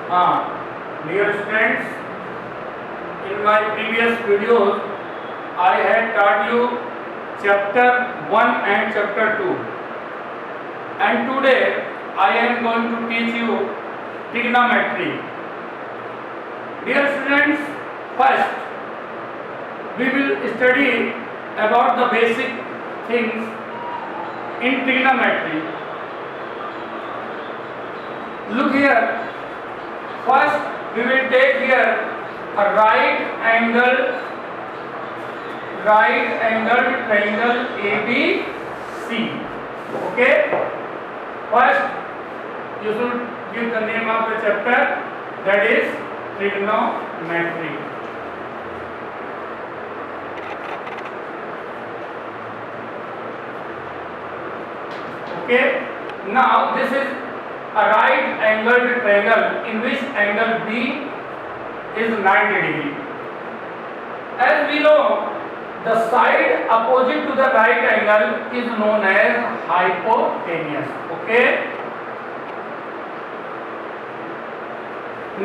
Dear students, in my previous videos, I had taught you chapter 1 and chapter 2, and today I am going to teach you trigonometry. Dear students, first we will study about the basic things in trigonometry. Look here. First, we will take here a right angled triangle ABC. Okay. First, you should give the name of the chapter, that is trigonometry. Okay. Now this is a right angled triangle in which angle B is 90 degree. As we know, the side opposite to the right angle is known as hypotenuse. Okay.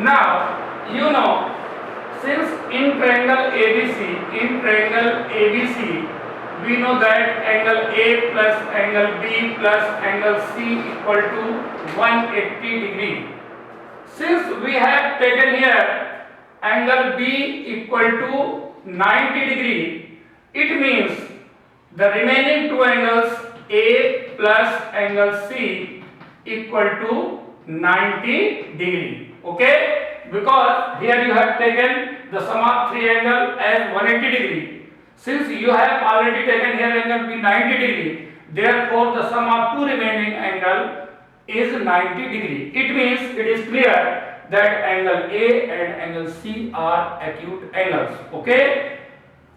Now you know, since in triangle ABC, we know that angle A plus angle B plus angle C equal to 180 degree. Since we have taken here angle B equal to 90 degree, it means the remaining two angles A plus angle C equal to 90 degree. Okay? Because here you have taken the sum of three angles as 180 degree. Since you have already taken here angle B 90 degree, therefore the sum of two remaining angle is 90 degree. It means it is clear that angle A and angle C are acute angles. Okay.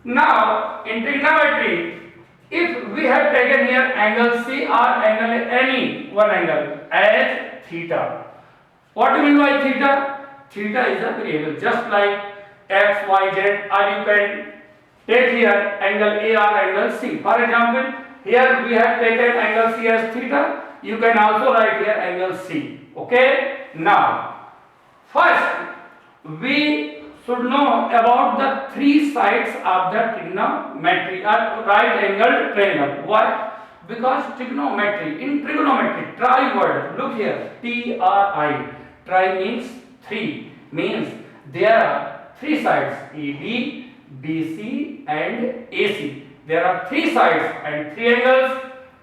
Now in trigonometry, if we have taken here angle C or angle A, any one angle as theta. What do you mean by theta? Theta is a variable, just like x, y, z, or you can take here angle A or angle C. For example, here we have taken angle C as theta. You can also write here angle C. Okay. Now, first we should know about the three sides of the trigonometry or right angled triangle. Why? Because trigonometry, in trigonometry, tri word. Look here, T-R-I. Tri means three. Means there are three sides, AB, BC and AC. There are three sides and three angles,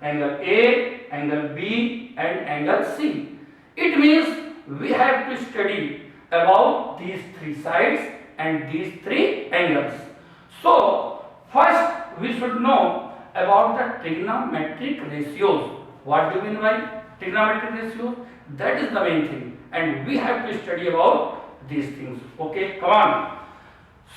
angle A, angle B and angle C. It means we have to study about these three sides and these three angles. So first we should know about the trigonometric ratios. What do you mean by trigonometric ratios? That is the main thing, and we have to study about these things. Okay, come on.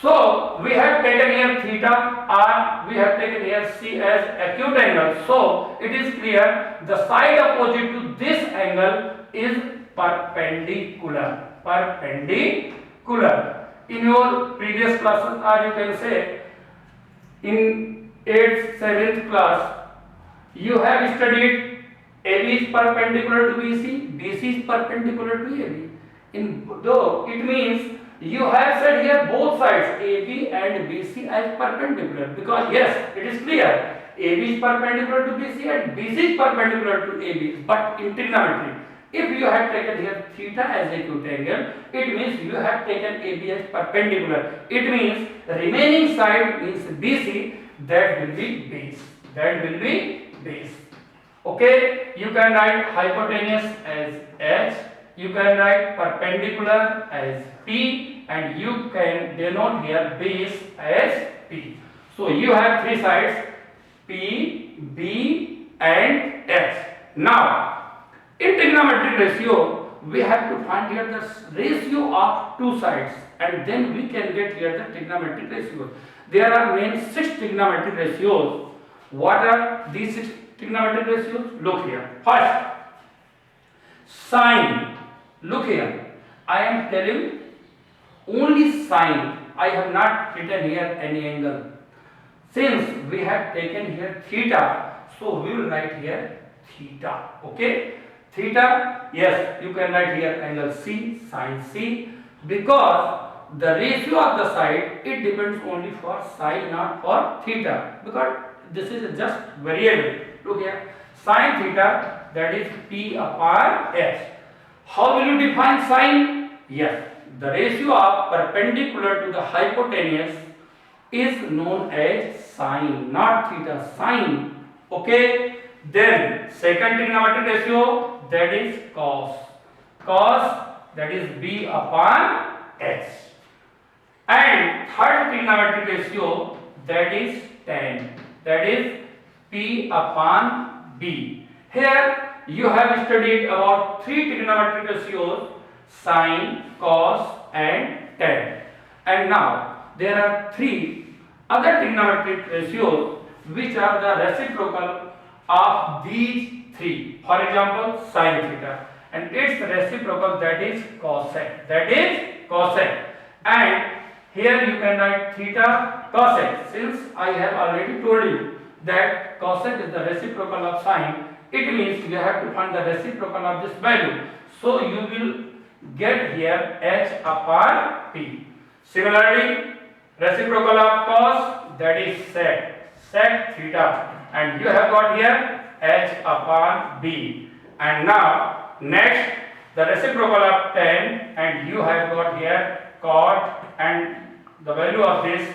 So we have taken here theta or we have taken here C as acute angle. So it is clear the side opposite to this angle is perpendicular. Perpendicular. In your previous classes, or you can say in 8th, 7th class, you have studied AB is perpendicular to BC, BC is perpendicular to AB. Though it means you have said here both sides AB and BC as perpendicular, because yes, it is clear AB is perpendicular to BC and BC is perpendicular to AB. But in trigonometry, if you have taken here theta as acute angle, it means you have taken AB as perpendicular. It means the remaining side means BC, that will be base. That will be base. Okay, you can write hypotenuse as H, you can write perpendicular as P, and you can denote here base as P. So you have three sides P, B and H. Now in trigonometric ratio we have to find here the ratio of two sides, and then we can get here the trigonometric ratios. There are main 6 trigonometric ratios. What are these 6 trigonometric ratios? Look here. First, sine. Look here. I am telling only sine. I have not written here any angle. Since we have taken here theta, so we will write here theta. Okay. theta, yes, you can write here angle C, sin C, because the ratio of the side, it depends only for psi, not for theta, because this is just variable. Look here, sin theta, that is P upon H. How will you define sine? Yes, the ratio of perpendicular to the hypotenuse is known as sine, not theta, sine. Okay, then second trigonometric ratio, that is cos. Cos, that is B upon H. And third trigonometric ratio, that is tan, that is P upon B. Here you have studied about three trigonometric ratios, sine, cos and tan. And now there are three other trigonometric ratios which are the reciprocal of these three. For example, sin theta, and its reciprocal, that is cosec, that is cosec. And here you can write theta cosec, since I have already told you that cosec is the reciprocal of sine. It means you have to find the reciprocal of this value. So you will get here H upon P. Similarly, reciprocal of cos, that is sec theta, and you have got here H upon B. And now next, the reciprocal of tan, and you have got here cot, and the value of this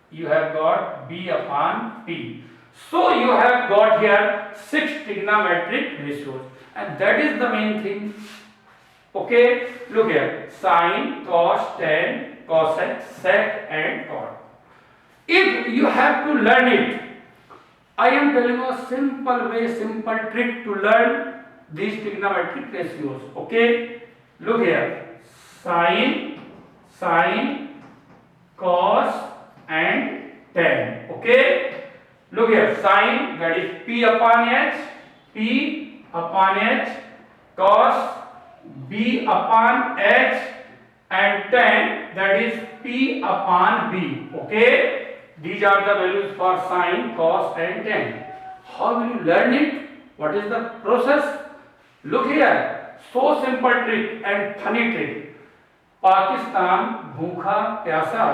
you have got B upon P. So you have got here 6 trigonometric ratios, and that is the main thing. Okay, look here, sine, cos, tan, cosec, sec and cot. If you have to learn it, I am telling you a simple way, simple trick to learn these trigonometric ratios. Okay, look here, sine, cos and tan. Okay, look here, sine, that is P upon H, cos B upon H, and tan, that is P upon B. Okay, these are the values for sine, cos and tan. How will you learn it? What is the process? Look here, so simple trick and funny trick. Pakistan भूखा प्यासा,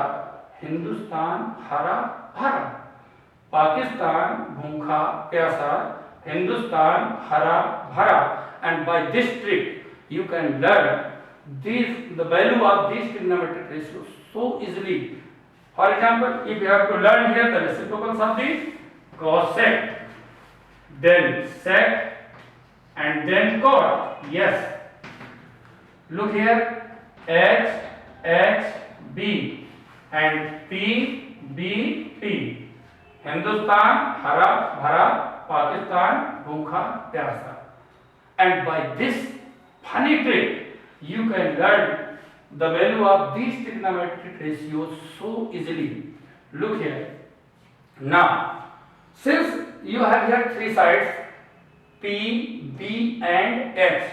हिंदुस्तान हरा भरा. पाकिस्तान भूखा प्यासा, Hindustan hara bhara. And by this trick you can learn the value of these trigonometric ratios so easily. For example, if you have to learn here the reciprocals of the cosec, then sec and then cot. Yes, look here, H B and P B P. Hindustan hara bhara, Pakistan bhukha pyasa. And by this funny trick you can learn the value of these trigonometric ratios so easily. Look here. Now, since you have here three sides, P, B and H,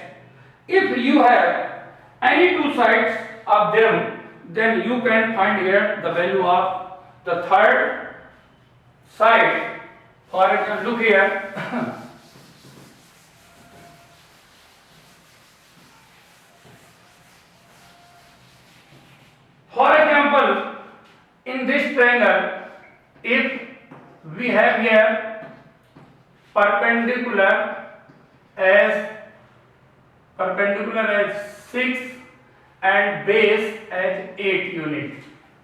if you have any two sides of them, then you can find here the value of the third side. For example, look here. For example, in this triangle, if we have here perpendicular as 6 and base as 8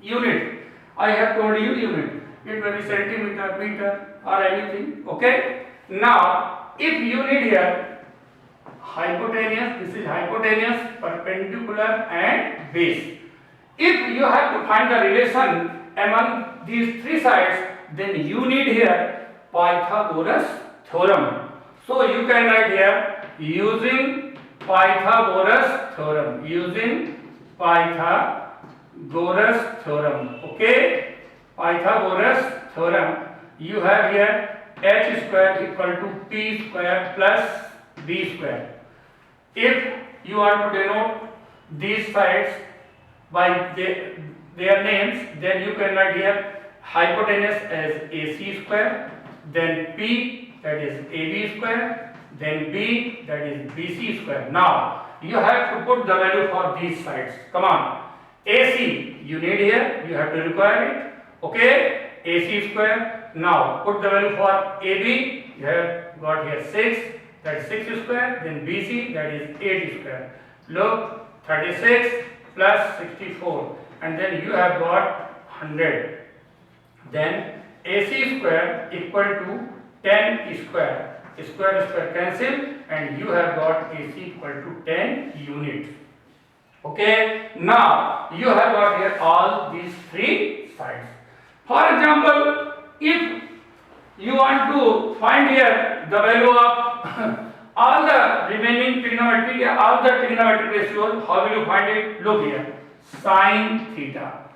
unit. I have told you unit. It may be centimeter, meter or anything. Okay. Now, if you need here hypotenuse, this is hypotenuse, perpendicular and base. If you have to find the relation among these three sides, then you need here Pythagoras theorem. So you can write here using Pythagoras theorem. Okay, Pythagoras theorem. You have here h square equal to p square plus b square. If you want to denote these sides by their names, then you can write here hypotenuse as ac square, then p, that is ab square, then B, that is BC square. Now you have to put the value for these sides. Come on. AC you need here, you have to require it. Okay, AC square. Now put the value for AB, you have got here 6, that is 6 square, then BC, that is 8 square. Look, 36 plus 64, and then you have got 100. Then AC square equal to 10 square. Square cancel, and you have got AC equal to 10 units. Okay, now you have got here all these three sides. For example, if you want to find here the value of all the remaining trigonometry, all the trigonometric ratios, how will you find it? Look here, sine theta,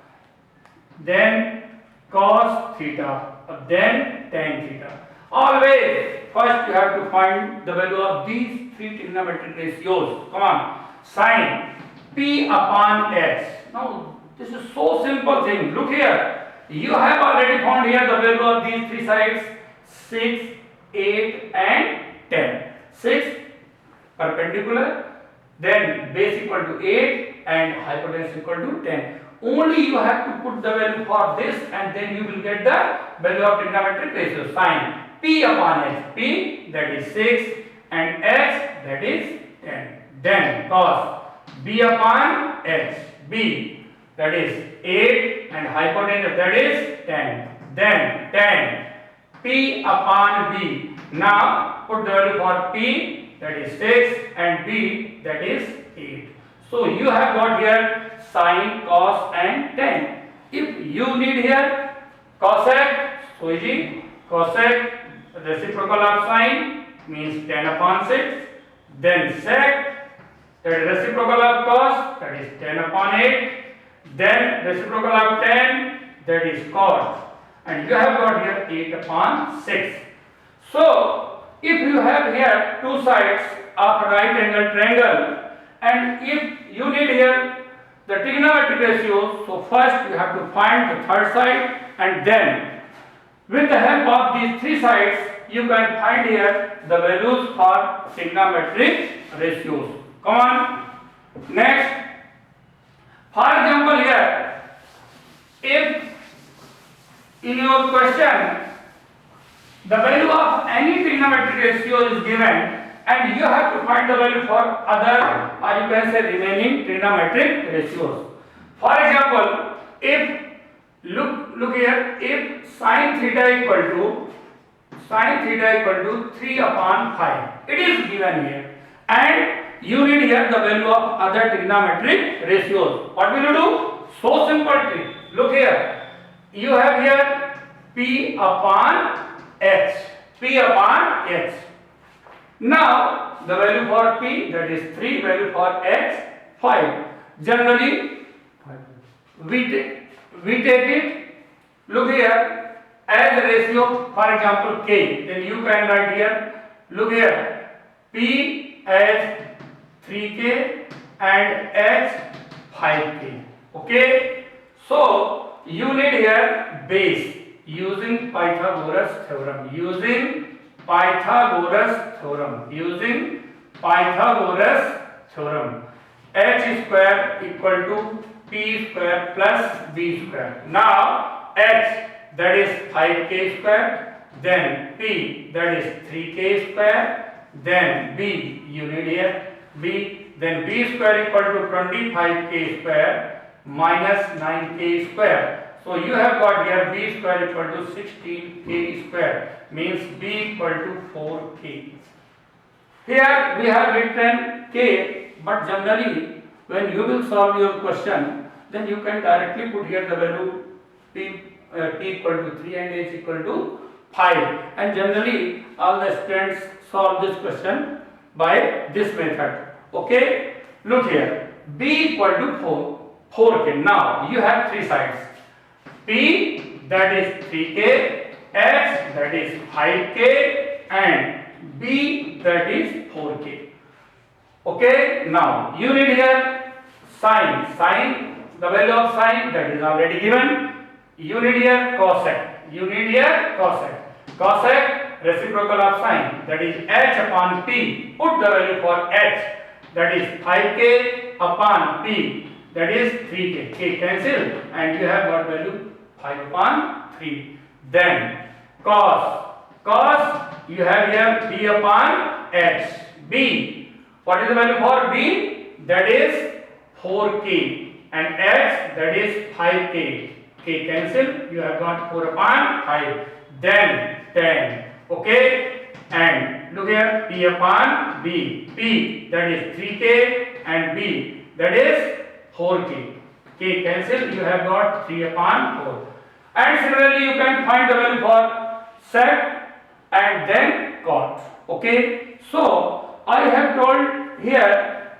then cos theta, then tan theta. Always first you have to find the value of these three trigonometric ratios. Come on, sine P upon x. Now this is so simple thing. Look here, you have already found here the value of these three sides, 6, 8 and 10. 6 perpendicular, then base equal to 8 and hypotenuse equal to 10. Only you have to put the value for this, and then you will get the value of trigonometric ratio. Sine P upon x, P that is 6 and x that is 10. Then cos B upon x, B that is 8 and hypotenuse that is 10. Then tan P upon B. Now put the value for P, that is 6, and B, that is 8. So you have got here sine, cos and tan. If you need here cosec, so easy, cosec reciprocal of sine means 10 upon 6. Then sec, that is reciprocal of cos, that is 10 upon 8. Then reciprocal of tan, that is cos. And you have got here 8 upon 6. So if you have here two sides of a right angle triangle, and if you need here the trigonometric ratios, so first you have to find the third side, and then with the help of these three sides you can find here the values for trigonometric ratios. Come on. Next, for example here, if in your question the value of any trigonometric ratio is given, and you have to find the value for other, or you can say remaining trigonometric ratios. For example, if look here, if sine theta equal to 3 upon 5, it is given here, and you need here the value of other trigonometric ratios. What will you do? So simple trick. Look here, you have here P upon x, P upon x. Now the value for P, that is 3, value for x 5. Generally we take it, look here, as a ratio, for example K, then you can write here, look here, P as 3K and x 5K. Okay, so you need here base using Pythagoras theorem, h square equal to p square plus b square. Now x, that is 5k square, then p, that is 3k square, then b, you need here b, then b square equal to 25k square minus 9k square. So you have got here b square equal to 16k square, means b equal to 4k. Here we have written k, but generally when you will solve your question, then you can directly put here the value p equal to 3 and h equal to 5. And generally all the students solve this question by this method. Okay, look here, b equal to 4k. Now you have three sides, p that is 3k, x that is 5k, and b that is 4k. Okay, now you need here sine, the value of sine that is already given. You need here cosec, cosec reciprocal of sine, that is h upon p. Put the value for h, that is 5k upon p, that is 3k. K cancel and you have got value 5 upon 3. Then cos you have here b upon h. B, what is the value for b? That is 4k, and h, that is 5k. K cancel, you have got 4 upon 5. Then 10. Okay, and look here, p upon b. P, that is 3k, and b, that is 4k. K cancel, you have got 3 upon 4. And similarly, you can find the value for sec and then cot. Okay, so I have told here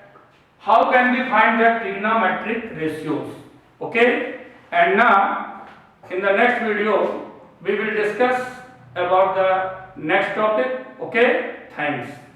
how can we find the trigonometric ratios. Okay, and now in the next video we will discuss about the next topic. Okay, thanks.